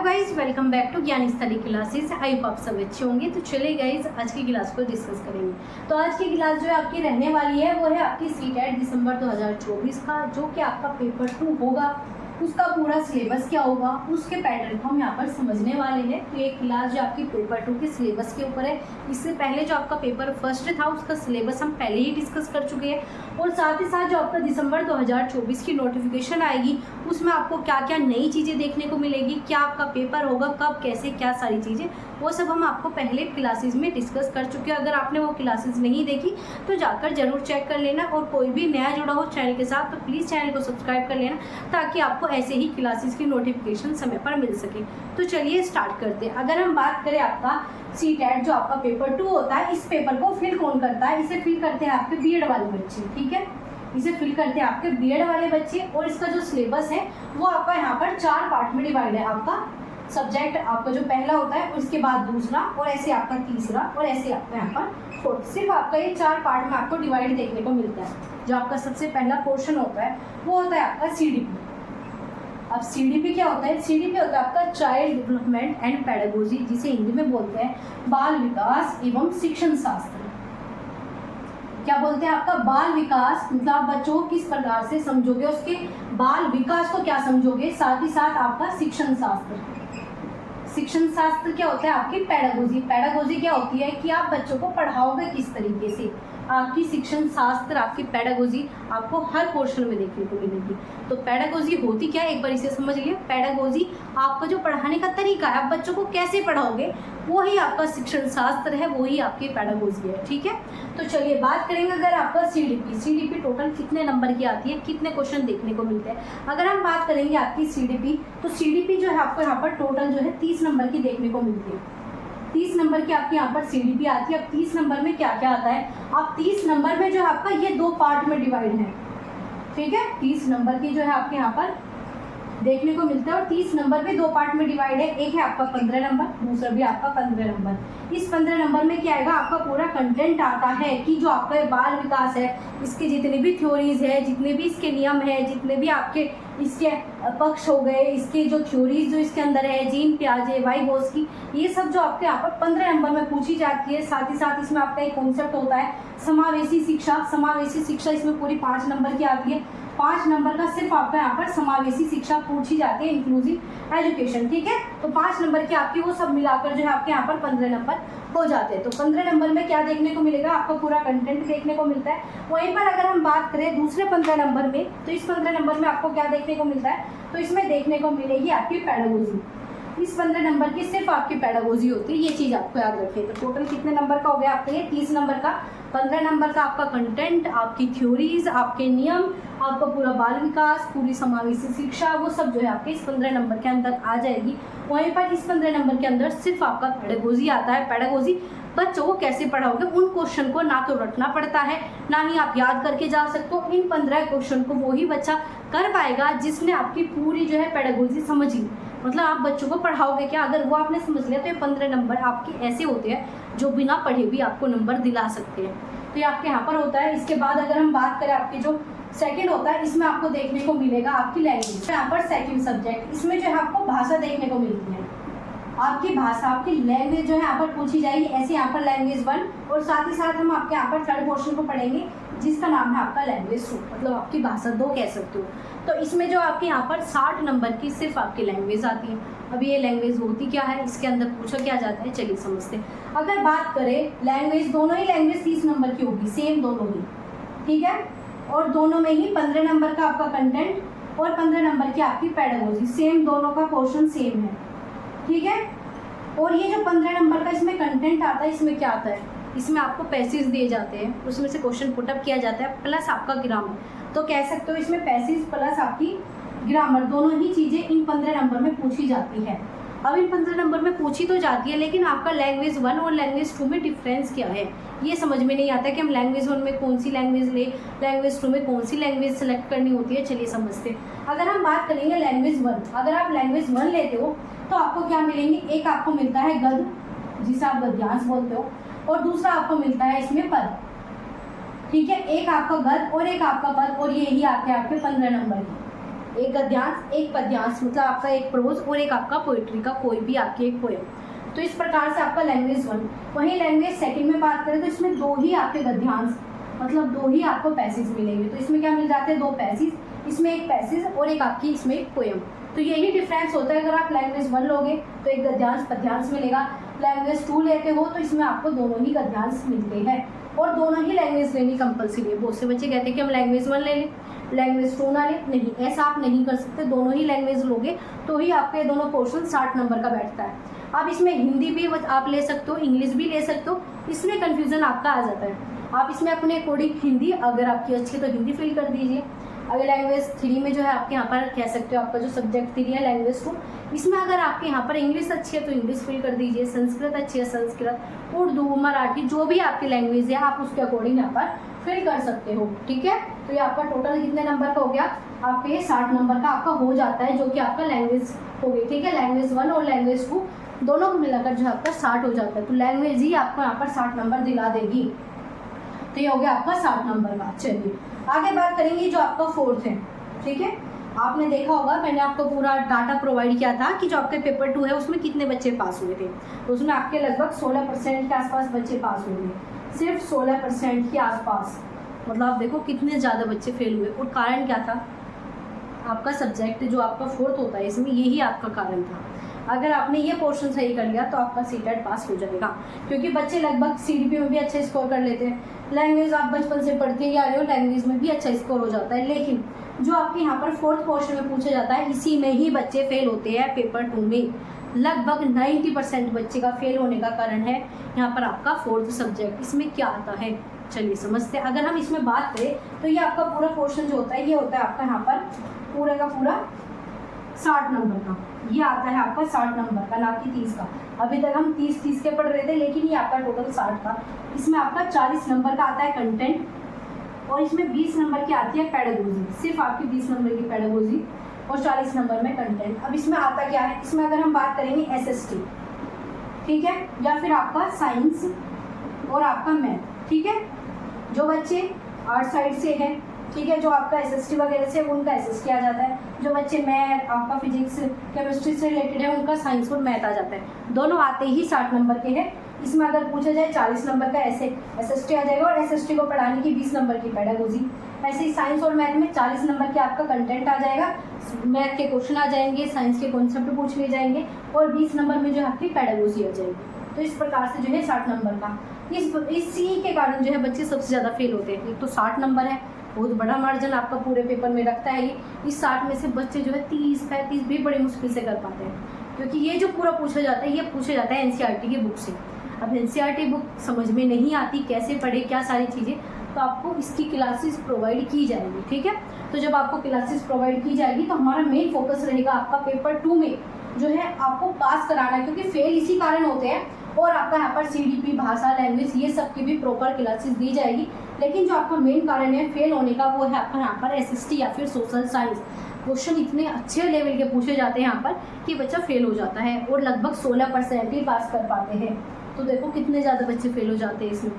Guys, welcome back to ज्ञान स्थली classes. I hope आप सब अच्छे होंगे। तो चलिए गाइज, आज की क्लास को डिस्कस करेंगे। तो आज की क्लास जो आपकी रहने वाली है वो है आपकी सीटेट दिसंबर 2024 का, जो कि आपका पेपर 2 होगा। उसका पूरा सिलेबस क्या होगा, उसके पैटर्न को हम यहाँ पर समझने वाले हैं। तो ये क्लास जो आपकी पेपर 2 के सिलेबस के ऊपर है। इससे पहले जो आपका पेपर फर्स्ट था उसका सिलेबस हम पहले ही डिस्कस कर चुके हैं, और साथ ही साथ जो आपका दिसंबर 2024 की नोटिफिकेशन आएगी उसमें आपको क्या क्या नई चीज़ें देखने को मिलेगी, क्या आपका पेपर होगा, कब, कैसे, क्या सारी चीज़ें, वो सब हम आपको पहले क्लासेस में डिस्कस कर चुके हैं। अगर आपने वो क्लासेस नहीं देखी तो जाकर जरूर चेक कर लेना, और कोई भी नया जुड़ा हो चैनल के साथ तो प्लीज़ चैनल को सब्सक्राइब कर लेना, ताकि आपको ऐसे ही क्लासेस की नोटिफिकेशन समय पर मिल सके। तो चलिए स्टार्ट करते हैं। अगर हम बात करें आपका सीटेट जो आपका पेपर 2 होता है, इस पेपर को फिल कौन करता है? इसे फिल करते हैं आपके बीएड वाले बच्चे, ठीक है। इसे फिल करते हैं आपके बीएड वाले बच्चे, और इसका जो सिलेबस है वो आपका यहाँ पर 4 पार्ट में डिवाइड है। आपका सब्जेक्ट आपका जो पहला होता है, उसके बाद दूसरा, और ऐसे आपका तीसरा, और ऐसे आपका यहाँ पर फोर्थ। सिर्फ आपका ये 4 पार्ट में आपको डिवाइड देखने को मिलता है। जो आपका सबसे पहला पोर्शन होता है वो होता है आपका सीडीपी। अब सीडीपी क्या होता है? सीडीपी होता है आपका चाइल्ड डेवलपमेंट एंड पेडागोजी, जिसे हिंदी में बोलते हैं बाल विकास एवं शिक्षण शास्त्र। क्या बोलते हैं? आपका बाल विकास, मतलब आप बच्चों को किस प्रकार से समझोगे, उसके बाल विकास को क्या समझोगे, साथ ही साथ आपका शिक्षण शास्त्र। शिक्षण शास्त्र क्या होता है? आपकी पेडागोजी। पेडागोजी क्या होती है कि आप बच्चों को पढ़ाओगे किस तरीके से। आपकी शिक्षण शास्त्र, आपकी पेडागोजी आपको हर पोर्शन में देखने को मिलेगी। तो पेडागोजी होती क्या है, एक बार इसे समझ लिया। पेडागोजी आपका जो पढ़ाने का तरीका है, आप बच्चों को कैसे पढ़ाओगे, वो ही आपका शिक्षण शास्त्र है, वो ही आपकी पेडागोजी है, ठीक है। तो चलिए बात करेंगे अगर आपका सीडीपी टोटल कितने नंबर की आती है, कितने क्वेश्चन देखने को मिलते हैं। अगर हम बात करेंगे आपकी सीडीपी, तो सीडीपी जो है आपको यहाँ पर टोटल जो है 30 नंबर की देखने को मिलती है। 30 नंबर की आपकी यहाँ पर सीडीपी आती है। अब 30 नंबर में क्या क्या आता है? अब 30 नंबर में जो है आपका ये 2 पार्ट में डिवाइड है, ठीक है। 30 नंबर की जो है आपके यहाँ पर देखने को मिलता है, और 30 नंबर में 2 पार्ट में डिवाइड है। एक है आपका 15 नंबर, दूसरा भी आपका 15 नंबर। इस 15 नंबर में क्या आएगा? आपका पूरा कंटेंट आता है कि जो आपका बाल विकास है, इसके जितने भी थ्योरीज है, जितने भी इसके नियम है, जितने भी आपके इसके पक्ष हो गए, इसके जो थ्योरीज जो इसके अंदर है, जीन पियाजे, वाइगोत्स्की, ये सब जो आपके यहाँ पर 15 नंबर में पूछी जाती है। साथ ही साथ इसमें आपका एक कॉन्सेप्ट होता है समावेशी शिक्षा। समावेशी शिक्षा इसमें पूरी 5 नंबर की आती है। 5 नंबर का सिर्फ आपका यहाँ पर समावेशी शिक्षा पूछी जाती है, इंक्लूसिव एजुकेशन, ठीक है। तो 5 नंबर की आपकी वो सब मिलाकर जो है आपके यहाँ पर 15 नंबर हो जाते हैं। तो 15 नंबर में क्या देखने को मिलेगा? आपका पूरा कंटेंट देखने को मिलता है। वहीं पर अगर हम बात करें दूसरे 15 नंबर में, तो इस 15 नंबर में आपको क्या देखने को मिलता है? तो इसमें देखने को मिलेगी आपकी पेडागोजी। इस 15 नंबर की सिर्फ आपकी पेडागोजी होती है, ये चीज़ आपको याद रखिए। तो टोटल कितने नंबर का हो गया आपका? ये 30 नंबर का। 15 नंबर का आपका कंटेंट, आपकी थ्योरीज, आपके नियम, आपका पूरा बाल विकास, पूरी समावेशी शिक्षा, वो सब जो है आपके इस 15 नंबर के अंदर आ जाएगी। वहीं पर इस 15 नंबर के अंदर सिर्फ आपका पेडागोजी आता है। पेडागोजी बच्चों को कैसे पढ़ाओगे, उन क्वेश्चन को ना तो रटना पड़ता है, ना ही आप याद करके जा सकते हो। इन 15 क्वेश्चन को वही बच्चा कर पाएगा जिसने आपकी पूरी जो है पेडागोजी समझी। मतलब आप बच्चों को पढ़ाओगे क्या, अगर वो आपने समझ लिया, तो ये 15 नंबर आपके ऐसे होते हैं जो बिना पढ़े भी आपको नंबर दिला सकते हैं। तो ये आपके यहाँ पर होता है। इसके बाद अगर हम बात करें आपके जो सेकंड होता है, इसमें आपको देखने को मिलेगा आपकी लैंग्वेज। यहाँ पर सेकंड सब्जेक्ट, इसमें जो है आपको भाषा देखने को मिलती है। आपकी भाषा, आपकी लैंग्वेज जो है यहाँ पर पूछी जाएगी। ऐसे यहाँ पर लैंग्वेज 1, और साथ ही साथ हम आपके यहाँ पर थर्ड पोर्शन को पढ़ेंगे जिसका नाम है आपका लैंग्वेज 2, मतलब आपकी भाषा 2 कह सकते हो। तो इसमें जो आपके यहाँ पर 60 नंबर की सिर्फ आपकी लैंग्वेज आती है। अब ये लैंग्वेज होती क्या है, इसके अंदर पूछा क्या जाता है, चलिए समझते हैं। अगर बात करें लैंग्वेज, दोनों ही लैंग्वेज 30 नंबर की होगी, सेम दोनों ही, ठीक है। और दोनों में ही 15 नंबर का आपका कंटेंट और 15 नंबर की आपकी पेडागोजी, सेम, दोनों का पोर्शन सेम है, ठीक है। और ये जो 15 नंबर का इसमें कंटेंट आता है, इसमें क्या आता है? इसमें आपको पैसेज दिए जाते हैं, उसमें से क्वेश्चन पुटअप किया जाता है, प्लस आपका ग्रामर। तो कह सकते हो इसमें पैसेज प्लस आपकी ग्रामर, दोनों ही चीज़ें इन 15 नंबर में पूछी जाती है। अब इन 15 नंबर में पूछी तो जाती है, लेकिन आपका लैंग्वेज 1 और लैंग्वेज 2 में डिफरेंस क्या है, ये समझ में नहीं आता कि हम लैंग्वेज 1 में कौन सी लैंग्वेज ले, लैंग्वेज 2 में कौन सी लैंग्वेज सेलेक्ट करनी होती है। चलिए समझते हैं। अगर हम बात करेंगे लैंग्वेज 1, अगर आप लैंग्वेज 1 लेते हो तो आपको क्या मिलेंगे? एक आपको मिलता है गद्य, जिसे आप गद्यांश बोलते हो, और दूसरा आपको मिलता है इसमें पद, ठीक है। एक आपका गद्य और एक आपका पद, और यही आते हैं आपके 15 नंबर की, एक गद्यांश, एक पद्यांश, मतलब आपका एक प्रोज और एक आपका पोइट्री का कोई भी आपकी एक पोएम। तो इस प्रकार से आपका लैंग्वेज 1। वहीं लैंग्वेज सेकंड में बात करें तो इसमें 2 ही आपके गद्यांश, मतलब 2 ही आपको पैसेज मिलेंगे। तो इसमें क्या मिल जाते हैं, 2 पैसेज, इसमें एक पैसेज और एक आपकी इसमें एक पोएम। तो यही डिफरेंस होता है। अगर आप लैंग्वेज 1 लोगे तो एक गद्यांश पद्यांश मिलेगा, लैंग्वेज 2 लेते हो तो इसमें आपको दोनों ही गद्यांश मिलते हैं और दोनों ही लैंग्वेज लेनी कंपलसरी है। बहुत से बच्चे कहते हैं कि हम लैंग्वेज 1 ले लें, लैंग्वेज 2 ना लें, नहीं, ऐसा आप नहीं कर सकते। दोनों ही लैंग्वेज लोगे तो ही आपके ये दोनों पोर्शन 60 नंबर का बैठता है। आप इसमें हिंदी भी आप ले सकते हो, इंग्लिश भी ले सकते हो, इसमें कन्फ्यूज़न आपका आ जाता है। आप इसमें अपने अकॉर्डिंग हिंदी, अगर आपकी अच्छी है तो हिंदी फिल कर दीजिए। अगर लैंग्वेज 3 में जो है आपके यहाँ पर कह सकते हो आपका जो सब्जेक्ट 3 है लैंग्वेज 2, इसमें अगर आपके यहाँ पर इंग्लिश अच्छी है तो इंग्लिश फिल कर दीजिए, संस्कृत अच्छी है संस्कृत, उर्दू, मराठी, जो भी आपकी लैंग्वेज है आप उसके अकॉर्डिंग यहाँ पर फिल कर सकते हो। ठीक है, तो ये आपका टोटल कितने नंबर का हो गया, आपके 60 नंबर का आपका हो जाता है, जो कि आपका लैंग्वेज हो गई। ठीक है, लैंग्वेज 1 और लैंग्वेज 2 दोनों को मिलाकर जो आपका 60 हो जाता है। तो लैंग्वेज ही आपको यहाँ पर 60 नंबर दिला देगी। तो ये हो गया आपका 60 नंबर का। चलिए आगे बात करेंगे जो आपका 4th है। ठीक है, आपने देखा होगा मैंने आपको पूरा डाटा प्रोवाइड किया था कि जो आपके पेपर 2 है उसमें कितने बच्चे पास हुए थे। तो उसमें आपके लगभग 16% के आसपास बच्चे पास हुए थे, सिर्फ 16% के आसपास। मतलब आप देखो कितने ज़्यादा बच्चे फेल हुए। और कारण क्या था, आपका सब्जेक्ट जो आपका 4th होता है इसमें यही आपका कारण था। अगर आपने ये पोर्शन सही कर लिया तो आपका सीटेट पास हो जाएगा, क्योंकि बच्चे लगभग सीडीपी में भी अच्छे स्कोर कर लेते हैं। लैंग्वेज आप बचपन से पढ़ते ही आ रहे हो, लैंग्वेज में भी अच्छा स्कोर हो जाता है, लेकिन जो आपके यहाँ पर 4th पोर्शन में पूछा जाता है इसी में ही बच्चे फेल होते हैं पेपर 2 में। लगभग 90% बच्चे का फेल होने का कारण है यहाँ पर आपका 4th सब्जेक्ट। इसमें क्या आता है चलिए समझते हैं। अगर हम इसमें बात करें तो ये आपका पूरा पोर्शन जो होता है ये होता है आपका यहाँ पर पूरे का पूरा 60 नंबर का। ये आता है आपका 60 नंबर का, ना कि 30 का। अभी तक हम 30 के पढ़ रहे थे, लेकिन ये आपका टोटल 60 का। इसमें आपका 40 नंबर का आता है कंटेंट और इसमें 20 नंबर की आती है पेडागोजी, सिर्फ आपकी 20 नंबर की पेडागोजी और 40 नंबर में कंटेंट। अब इसमें आता क्या है, इसमें अगर हम बात करेंगे एसएसटी, ठीक है, या फिर आपका साइंस और आपका मैथ। ठीक है, जो बच्चे आर्ट साइड से हैं, ठीक है, जो आपका एसएसटी वगैरह से उनका एसएसटी आ जाता है। जो बच्चे मैथ, आपका फिजिक्स केमिस्ट्री से रिलेटेड है उनका साइंस और मैथ आ जाता है। दोनों आते ही 60 नंबर के हैं। इसमें अगर पूछा जाए 40 नंबर का एसएसटी आ जाएगा और एसएसटी को पढ़ाने की 20 नंबर की पेडागोजी। ऐसे ही साइंस और मैथ में 40 नंबर के आपका कंटेंट आ जाएगा, मैथ के क्वेश्चन आ जाएंगे, साइंस के कॉन्सेप्ट पूछ लिए जाएंगे और 20 नंबर में जो आपकी पेडागोजी आ जाएगी। तो इस प्रकार से जो है 60 नंबर का इसी के कारण जो है बच्चे सबसे ज़्यादा फेल होते हैं। एक तो 60 नंबर है, बहुत बड़ा मार्जिन आपका पूरे पेपर में रखता है ये। इस 60 में से बच्चे जो है 30-35 भी बड़ी मुश्किल से कर पाते हैं, क्योंकि ये जो पूरा पूछा जाता है ये पूछा जाता है एनसीईआरटी की बुक से। अब एनसीईआरटी बुक समझ में नहीं आती, कैसे पढ़े क्या सारी चीज़ें, तो आपको इसकी क्लासेस प्रोवाइड की जाएगी। ठीक है, तो जब आपको क्लासेस प्रोवाइड की जाएगी तो हमारा मेन फोकस रहेगा आपका पेपर 2 में जो है आपको पास कराना, क्योंकि फेल इसी कारण होते हैं। और आपका यहाँ पर सीडीपी, भाषा, लैंग्वेज ये सब की भी प्रॉपर क्लासेस दी जाएगी। लेकिन जो आपका मेन कारण है फेल होने का वो है आपका यहाँ पर एसएसटी या फिर सोशल साइंस। क्वेश्चन इतने अच्छे लेवल के पूछे जाते हैं यहाँ पर कि बच्चा फेल हो जाता है और लगभग 16% ही पास कर पाते हैं। तो देखो कितने ज़्यादा बच्चे फेल हो जाते हैं इसमें।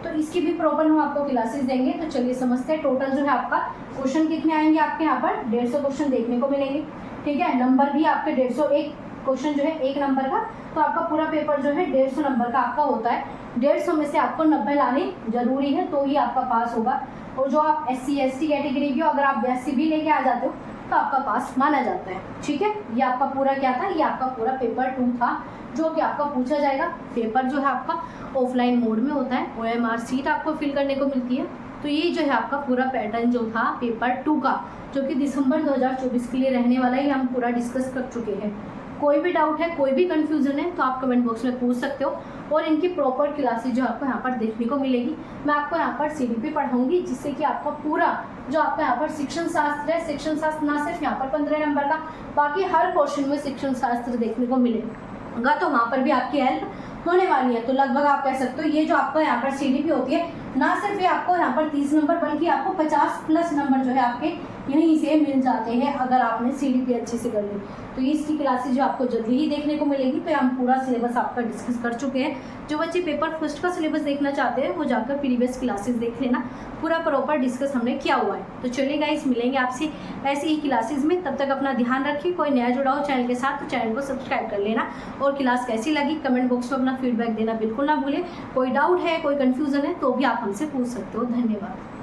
तो इसकी भी प्रॉपर हम आपको क्लासेस देंगे। तो चलिए समझते हैं टोटल जो है आपका क्वेश्चन कितने आएंगे आपके यहाँ पर 150 क्वेश्चन देखने को मिलेंगे। ठीक है, नंबर भी आपके 150, क्वेश्चन जो है 1 नंबर का। तो आपका पूरा पेपर जो है 150 नंबर का आपका होता है। 150 में से आपको 90 लाने जरूरी है तो ही आपका पास होगा। और जो आप SC/ST कैटेगरी की हो, अगर आप 82 भी लेके आ जाते हो तो आपका पास माना जाता है। ठीक है, ये आपका पूरा क्या था, ये आपका पूरा पेपर 2 था जो कि आपका पूछा जाएगा। पेपर जो है आपका ऑफलाइन मोड में होता है, OMR सीट आपको फिल करने को मिलती है। तो ये जो है आपका पूरा पैटर्न जो था पेपर 2 का, जो कि दिसंबर 2024 के लिए रहने वाला है, हम पूरा डिस्कस कर चुके हैं। कोई भी डाउट है, कोई भी कंफ्यूजन है तो आप कमेंट बॉक्स में पूछ सकते हो। और इनकी प्रॉपर क्लासेस जो आपको यहाँ पर देखने को मिलेगी। मैं आपको यहाँ पर सीडीपी पढ़ाऊंगी, जिससे कि आपका पूरा जो आपका यहाँ पर शिक्षण शास्त्र है, शिक्षण शास्त्र ना सिर्फ यहाँ पर 15 नंबर का, बाकी हर क्वेश्चन में शिक्षण शास्त्र देखने को मिलेगा, तो वहाँ पर भी आपकी हेल्प होने वाली है। तो लगभग आप कह सकते हो ये जो आपका यहाँ पर सीडीपी होती है, ना सिर्फ ये आपको यहाँ पर 30 नंबर बल्कि आपको 50+ नंबर जो है आपके यहीं से मिल जाते हैं अगर आपने CDP अच्छे से कर ली। तो इसकी क्लासेज जो आपको जल्दी ही देखने को मिलेगी। तो हम पूरा सिलेबस आपका डिस्कस कर चुके हैं। जो बच्चे पेपर फर्स्ट का सिलेबस देखना चाहते हैं वो जाकर प्रीवियस क्लासेस देख लेना, पूरा प्रॉपर डिस्कस हमने किया हुआ है। तो चलिए गाइस, मिलेंगे आपसे ऐसी ही क्लासेस में। तब तक अपना ध्यान रखिए। कोई नया जुड़ा हो चैनल के साथ तो चैनल को सब्सक्राइब कर लेना, और क्लास कैसी लगी कमेंट बॉक्स में अपना फीडबैक देना बिल्कुल ना भूलें। कोई डाउट है, कोई कन्फ्यूज़न है तो भी आप हमसे पूछ सकते हो। धन्यवाद।